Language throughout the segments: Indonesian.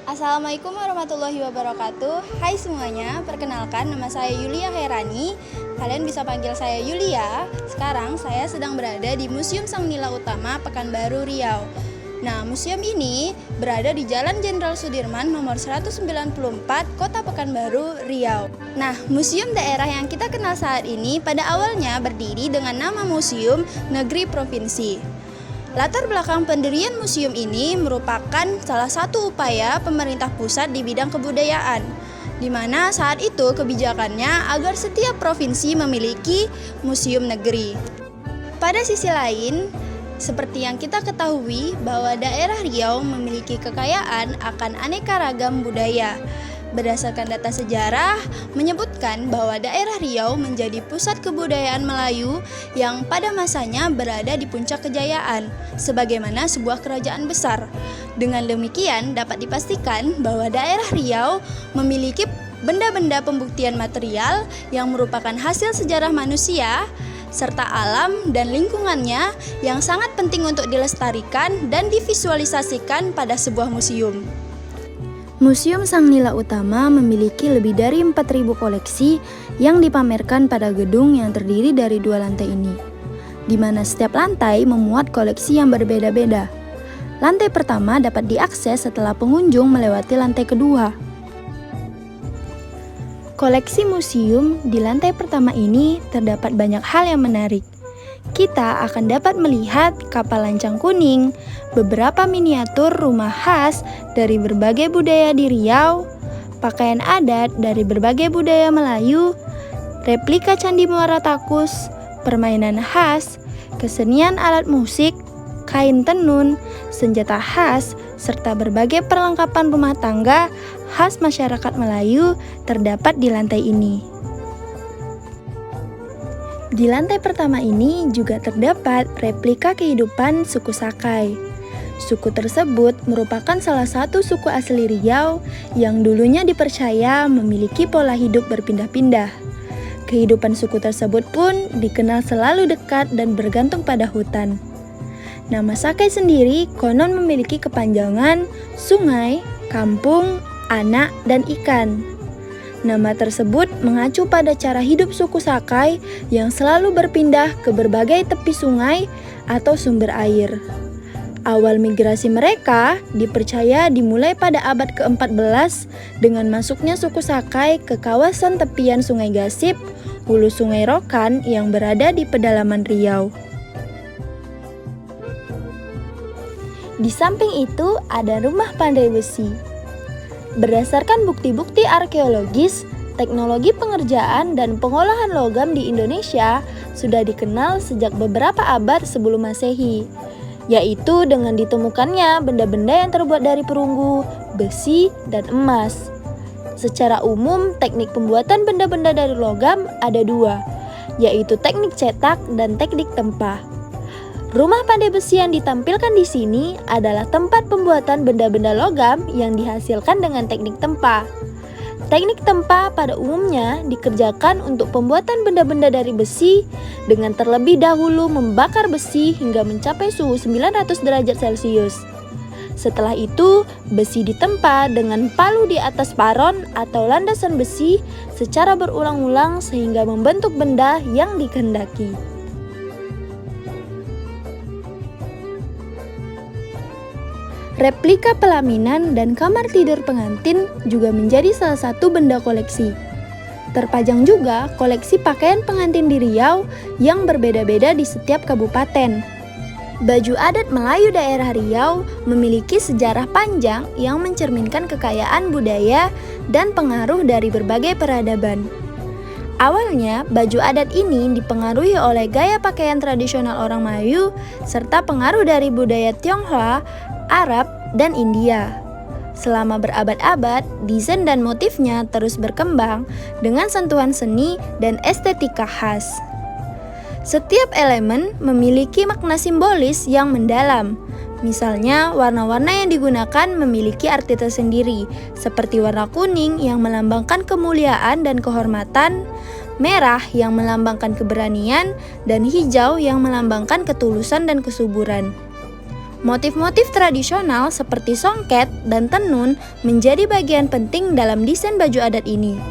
Assalamualaikum warahmatullahi wabarakatuh. Hai semuanya, perkenalkan nama saya Yulia Herani. Kalian bisa panggil saya Yulia. Sekarang saya sedang berada di Museum Sang Nila Utama, Pekanbaru, Riau. Nah, museum ini berada di Jalan Jenderal Sudirman nomor 194, Kota Pekanbaru, Riau. Nah, museum daerah yang kita kenal saat ini pada awalnya berdiri dengan nama Museum Negeri Provinsi. Latar belakang pendirian museum ini merupakan salah satu upaya pemerintah pusat di bidang kebudayaan, di mana saat itu kebijakannya agar setiap provinsi memiliki museum negeri. Pada sisi lain, seperti yang kita ketahui bahwa daerah Riau memiliki kekayaan akan aneka ragam budaya. Berdasarkan data sejarah, menyebutkan bahwa daerah Riau menjadi pusat kebudayaan Melayu yang pada masanya berada di puncak kejayaan, sebagaimana sebuah kerajaan besar. Dengan demikian, dapat dipastikan bahwa daerah Riau memiliki benda-benda pembuktian material yang merupakan hasil sejarah manusia, serta alam dan lingkungannya yang sangat penting untuk dilestarikan dan divisualisasikan pada sebuah museum. Museum Sang Nila Utama memiliki lebih dari 4.000 koleksi yang dipamerkan pada gedung yang terdiri dari 2 lantai ini, di mana setiap lantai memuat koleksi yang berbeda-beda. Lantai pertama dapat diakses setelah pengunjung melewati lantai kedua. Koleksi museum di lantai pertama ini terdapat banyak hal yang menarik. Kita akan dapat melihat kapal lancang kuning, beberapa miniatur rumah khas dari berbagai budaya di Riau, pakaian adat dari berbagai budaya Melayu, replika Candi Muara Takus, permainan khas, kesenian alat musik, kain tenun, senjata khas, serta berbagai perlengkapan rumah tangga khas masyarakat Melayu terdapat di lantai ini. Di lantai pertama ini juga terdapat replika kehidupan suku Sakai. Suku tersebut merupakan salah satu suku asli Riau yang dulunya dipercaya memiliki pola hidup berpindah-pindah. Kehidupan suku tersebut pun dikenal selalu dekat dan bergantung pada hutan. Nama Sakai sendiri konon memiliki kepanjangan sungai, kampung, anak, dan ikan. Nama tersebut mengacu pada cara hidup suku Sakai yang selalu berpindah ke berbagai tepi sungai atau sumber air. Awal migrasi mereka dipercaya dimulai pada abad ke-14 dengan masuknya suku Sakai ke kawasan tepian Sungai Gasip, hulu Sungai Rokan yang berada di pedalaman Riau. Di samping itu ada rumah pandai besi. Berdasarkan bukti-bukti arkeologis, teknologi pengerjaan dan pengolahan logam di Indonesia sudah dikenal sejak beberapa abad sebelum Masehi, yaitu dengan ditemukannya benda-benda yang terbuat dari perunggu, besi, dan emas. Secara umum, teknik pembuatan benda-benda dari logam ada 2, yaitu teknik cetak dan teknik tempa. Rumah pandai besi yang ditampilkan di sini adalah tempat pembuatan benda-benda logam yang dihasilkan dengan teknik tempa. Teknik tempa pada umumnya dikerjakan untuk pembuatan benda-benda dari besi dengan terlebih dahulu membakar besi hingga mencapai suhu 900 derajat Celcius. Setelah itu, besi ditempa dengan palu di atas paron atau landasan besi secara berulang-ulang sehingga membentuk benda yang dikehendaki. Replika pelaminan dan kamar tidur pengantin juga menjadi salah satu benda koleksi. Terpajang juga koleksi pakaian pengantin di Riau yang berbeda-beda di setiap kabupaten. Baju adat Melayu daerah Riau memiliki sejarah panjang yang mencerminkan kekayaan budaya dan pengaruh dari berbagai peradaban. Awalnya, baju adat ini dipengaruhi oleh gaya pakaian tradisional orang Melayu serta pengaruh dari budaya Tionghoa, Arab, dan India. Selama berabad-abad, desain dan motifnya terus berkembang dengan sentuhan seni dan estetika khas. Setiap elemen memiliki makna simbolis yang mendalam. Misalnya, warna-warna yang digunakan memiliki arti tersendiri, seperti warna kuning yang melambangkan kemuliaan dan kehormatan, merah yang melambangkan keberanian, dan hijau yang melambangkan ketulusan dan kesuburan. Motif-motif tradisional seperti songket dan tenun menjadi bagian penting dalam desain baju adat ini,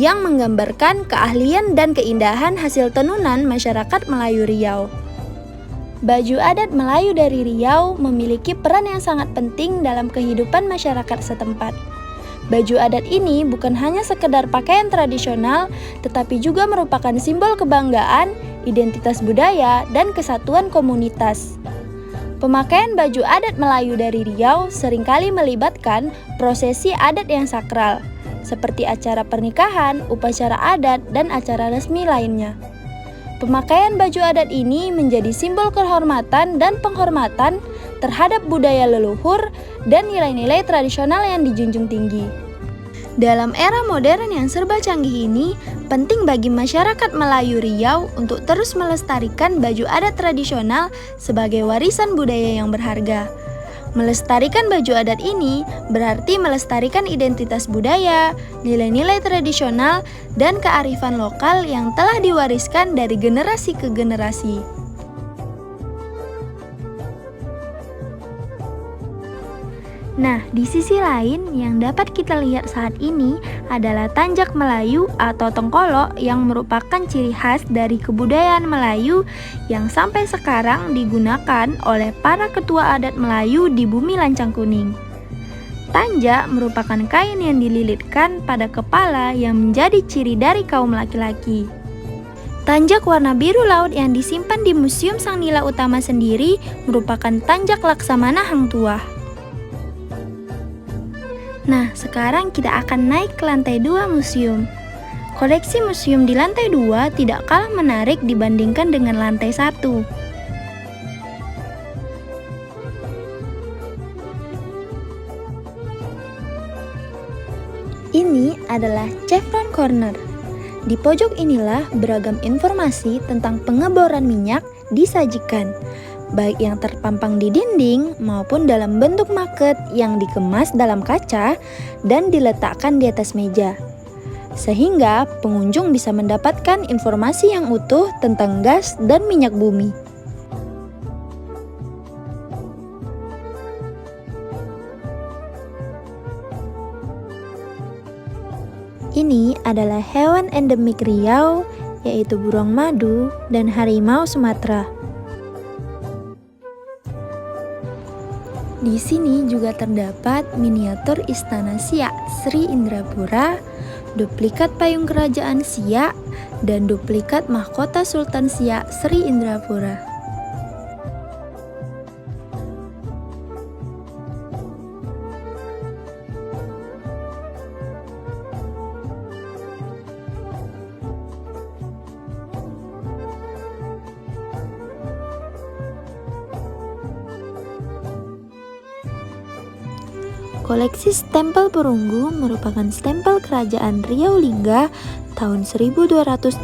yang menggambarkan keahlian dan keindahan hasil tenunan masyarakat Melayu Riau. Baju adat Melayu dari Riau memiliki peran yang sangat penting dalam kehidupan masyarakat setempat. Baju adat ini bukan hanya sekedar pakaian tradisional, tetapi juga merupakan simbol kebanggaan, identitas budaya, dan kesatuan komunitas. Pemakaian baju adat Melayu dari Riau seringkali melibatkan prosesi adat yang sakral, seperti acara pernikahan, upacara adat, dan acara resmi lainnya. Pemakaian baju adat ini menjadi simbol kehormatan dan penghormatan terhadap budaya leluhur dan nilai-nilai tradisional yang dijunjung tinggi. Dalam era modern yang serba canggih ini, penting bagi masyarakat Melayu Riau untuk terus melestarikan baju adat tradisional sebagai warisan budaya yang berharga. Melestarikan baju adat ini berarti melestarikan identitas budaya, nilai-nilai tradisional, dan kearifan lokal yang telah diwariskan dari generasi ke generasi. Nah, di sisi lain yang dapat kita lihat saat ini adalah tanjak Melayu atau tengkolok yang merupakan ciri khas dari kebudayaan Melayu yang sampai sekarang digunakan oleh para ketua adat Melayu di bumi Lancang Kuning. Tanjak merupakan kain yang dililitkan pada kepala yang menjadi ciri dari kaum laki-laki. Tanjak warna biru laut yang disimpan di Museum Sang Nila Utama sendiri merupakan tanjak Laksamana Hang Tuah. Nah, sekarang kita akan naik ke lantai 2 museum. Koleksi museum di lantai 2 tidak kalah menarik dibandingkan dengan lantai 1. Ini adalah Chevron Corner. Di pojok inilah beragam informasi tentang pengeboran minyak disajikan, baik yang terpampang di dinding maupun dalam bentuk market yang dikemas dalam kaca dan diletakkan di atas meja, sehingga pengunjung bisa mendapatkan informasi yang utuh tentang gas dan minyak bumi. Ini adalah hewan endemik Riau, yaitu burung madu dan harimau Sumatera. Di sini juga terdapat miniatur Istana Siak Sri Indrapura, duplikat payung kerajaan Siak, dan duplikat mahkota Sultan Siak Sri Indrapura. Koleksi stempel perunggu merupakan stempel kerajaan Riau Lingga tahun 1237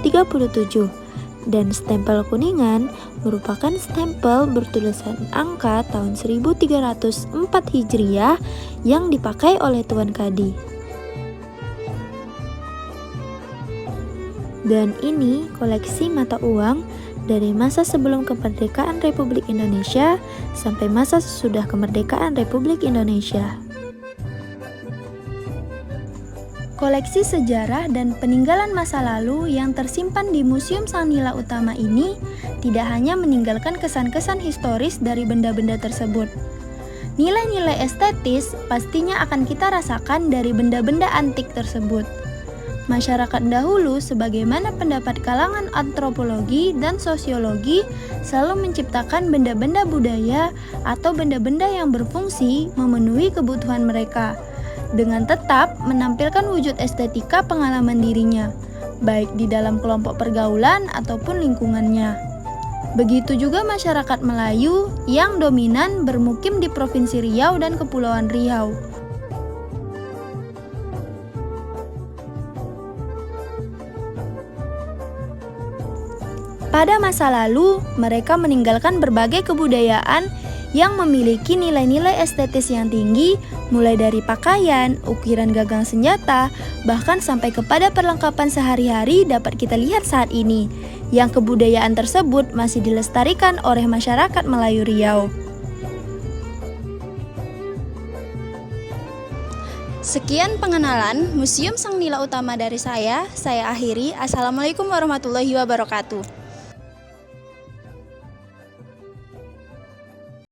dan stempel kuningan merupakan stempel bertulisan angka tahun 1304 Hijriah yang dipakai oleh Tuan Kadi. Dan ini koleksi mata uang dari masa sebelum kemerdekaan Republik Indonesia sampai masa sesudah kemerdekaan Republik Indonesia. Koleksi sejarah dan peninggalan masa lalu yang tersimpan di Museum Sang Nila Utama ini tidak hanya meninggalkan kesan-kesan historis dari benda-benda tersebut. Nilai-nilai estetis pastinya akan kita rasakan dari benda-benda antik tersebut. Masyarakat dahulu, sebagaimana pendapat kalangan antropologi dan sosiologi, selalu menciptakan benda-benda budaya atau benda-benda yang berfungsi memenuhi kebutuhan mereka, dengan tetap menampilkan wujud estetika pengalaman dirinya, baik di dalam kelompok pergaulan ataupun lingkungannya. Begitu juga masyarakat Melayu yang dominan bermukim di Provinsi Riau dan Kepulauan Riau. Pada masa lalu, mereka meninggalkan berbagai kebudayaan yang memiliki nilai-nilai estetis yang tinggi, mulai dari pakaian, ukiran gagang senjata, bahkan sampai kepada perlengkapan sehari-hari dapat kita lihat saat ini, yang kebudayaan tersebut masih dilestarikan oleh masyarakat Melayu Riau. Sekian pengenalan Museum Sang Nila Utama dari saya akhiri. Assalamualaikum warahmatullahi wabarakatuh.